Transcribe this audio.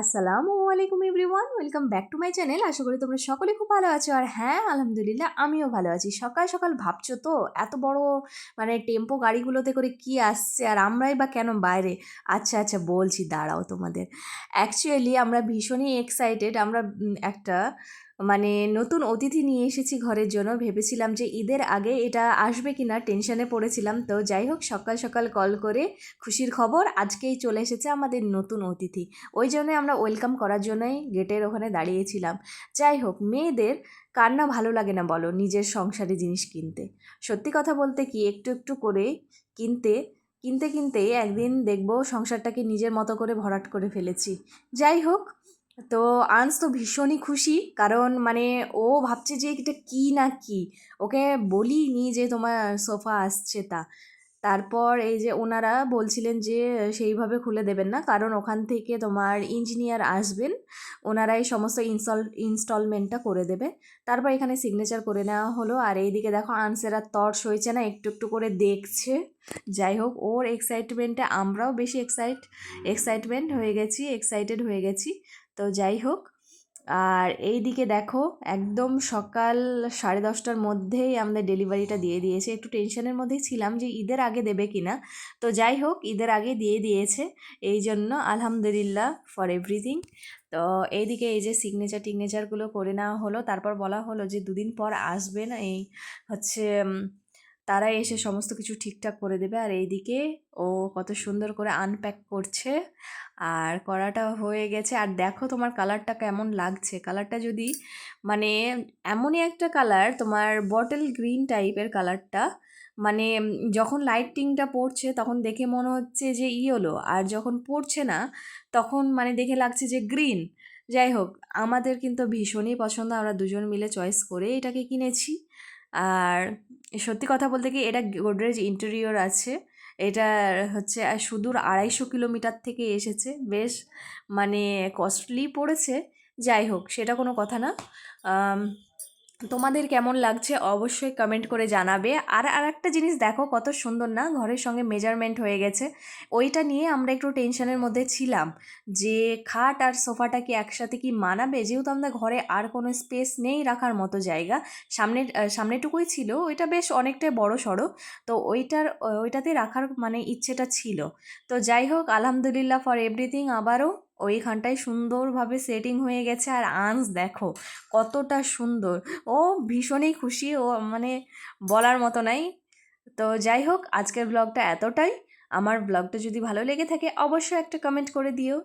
আসসালামু আলাইকুম everyone, welcome back to my channel. আশা করি তোমরা সকলে খুব ভালো আছো। আর হ্যাঁ, আলহামদুলিল্লাহ আমিও ভালো আছি। সকাল সকাল ভাবছো তো এত বড় টেম্পো গাড়িগুলোতে করে কি আসছে আর আমরাই বা কেন বাইরে। আচ্ছা আচ্ছা বলছি, দাঁড়াও তোমাদের। অ্যাকচুয়ালি আমরা ভীষণই এক্সাইটেড। আমরা একটা নতুন অতিথি নিয়ে এসেছি ঘরের জন্য। ভেবেছিলাম যে ঈদের আগে এটা আসবে কিনা, টেনশনে পড়েছিলাম। তো যাই হোক, সকাল সকাল কল করে খুশির খবর, আজকেই চলে এসেছে আমাদের নতুন অতিথি। ওই জন্যে আমরা ওয়েলকাম করার জন্যই গেটের ওখানে দাঁড়িয়েছিলাম। যাই হোক, মেয়েদের কার না ভালো লাগে না বলো নিজের সংসারে জিনিস কিনতে। সত্যি কথা বলতে কি, একটু একটু করে কিনতে কিনতে কিনতে একদিন দেখবো সংসারটাকে নিজের মতো করে ভরাট করে ফেলেছি। যাই হোক, তো আনস তো ভীষণই খুশি, কারণ ও ভাবছে যে এটা কি না কি। ওকে বলিনি যে তোমার সোফা আসছে তা। তারপর এই যে ওনারা বলছিলেন যে সেইভাবে খুলে দেবেন না, কারণ ওখান থেকে তোমার ইঞ্জিনিয়ার আসবেন, ওনারাই সমস্ত ইনস্টলমেন্টটা করে দেবে। তারপর এখানে সিগনেচার করে নেওয়া হলো। আর এইদিকে দেখো, আনসের আর তর সইছে না, একটু একটু করে দেখছে। যাই হোক, ওর এক্সাইটমেন্টে আমরাও বেশি এক্সাইটেড হয়ে গেছি। তো যাই হোক, আর এই দিকে দেখো, একদম সকাল 10:30টার মধ্যেই আমাদের ডেলিভারিটা দিয়ে দিয়েছে। একটু টেনশনের মধ্যেই ছিলাম যে ঈদের আগে দেবে কিনা। তো যাই হোক, ঈদের আগে দিয়ে দিয়েছে। এই জন্য আলহামদুলিল্লাহ ফর এভরিথিং। তো এইদিকে এই যে টিগনেচারগুলো করে নেওয়া হলো। তারপর বলা হলো যে 2 দিন পর আসবেন, এই হচ্ছে তারা এসে সমস্ত কিছু ঠিকঠাক করে দেবে। আর এইদিকে ও কত সুন্দর করে আনপ্যাক করছে, আর করাটা হয়ে গেছে। আর দেখো তোমার কালারটা কেমন লাগছে। কালারটা যদি মানে এমনই একটা কালার, তোমার বটল গ্রিন টাইপের কালারটা। যখন লাইটিংটা পড়ছে তখন দেখে মনে হচ্ছে যে ইয়েলো, আর যখন পড়ছে না তখন দেখে লাগছে যে গ্রিন। যাই হোক, আমাদের কিন্তু ভীষণই পছন্দ, আমরা দুজন মিলে চয়েস করে এটাকে কিনেছি। আর সত্যি কথা বলতে কি, এটা গোদরেজ ইন্টেরিয়র আছে। এটা হচ্ছে সুদূর 250 কিলোমিটার থেকে এসেছে। বেশ মানে কস্টলি পড়েছে। যাই হোক, সেটা কোনো কথা না। আম, তোমাদের কেমন লাগছে অবশ্যই কমেন্ট করে জানাবে। আর আরেকটা জিনিস দেখো, কত সুন্দর না, ঘরের সঙ্গে মেজারমেন্ট হয়ে গেছে। ওইটা নিয়ে আমরা একটু টেনশনের মধ্যে ছিলাম যে খাট আর সোফাটা কি একসাথে কি মানাবে, যেহেতু আমাদের ঘরে আর কোনো স্পেস নেই রাখার মতো জায়গা। সামনেটুকুই ছিল, ওইটা বেশ অনেকটাই বড় সড়ো। তো ওইটাতে রাখার ইচ্ছেটা ছিল। তো যাই হোক, আলহামদুলিল্লাহ ফর এভরিথিং, আবারও ওইখানটায় সুন্দরভাবে সেটিং হয়ে গেছে। আর আনস দেখো কতটা সুন্দর, ও ভীষণই খুশি, ও বলার মতো নাই। তো যাই হোক, আজকের ব্লগটা এতটাই। আমার ব্লগটা যদি ভালো লেগে থাকে অবশ্যই একটা কমেন্ট করে দিও।